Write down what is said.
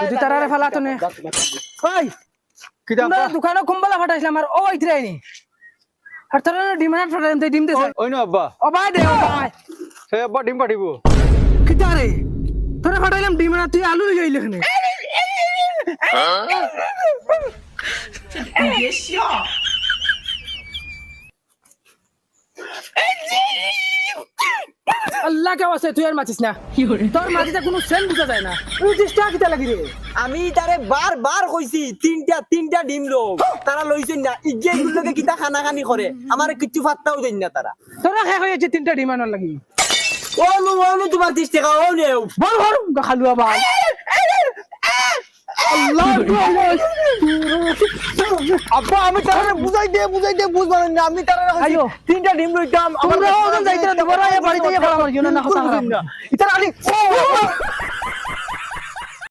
যদি তারারে ফেলা তো নে ওই কিটা দোকানে কুম্বালা ফাটাইছিলাম আর ও ইতরাই নি আর তোরা ডিমান্ড ফাটাইম তুই ডিম দে ওই না আব্বা ও ভাই দে ও ভাই সে আব্বা ডিম পাঠিব কিটা রে তোরা ফাটাইলাম ডিমান্ড তুই আলু লই আইলি এখানে আল্লাহ কে ওয়াসে তুই আর মাছিস না তোর মাটিতে কোনো সেন বুঝা যায় না 29 টাকা কিটা লাগি রে আমি তারে বার কইছি তিনটা ডিম লো তারা লইছেন না ইজ্জে গুলোকে কিতা খানা খানি করে আমার কিচ্ছু ফাত্তাও দেন না তারা তোরা শেষ হয়েছে 3টা ডিমান্ড লাগি ও তোমার 30 টাকা ও নেও বল বল খালুয়া ভাই আল্লাহ আব্বা আমি তারে বুঝাই দে বুঝবা না আমি তারে আইও তিনটা ডিম লইতাম তোমরা ওজন যাইতে না তোমরা বাড়িতে গিয়ে ফলা মারিও না কথা না ইতার আলি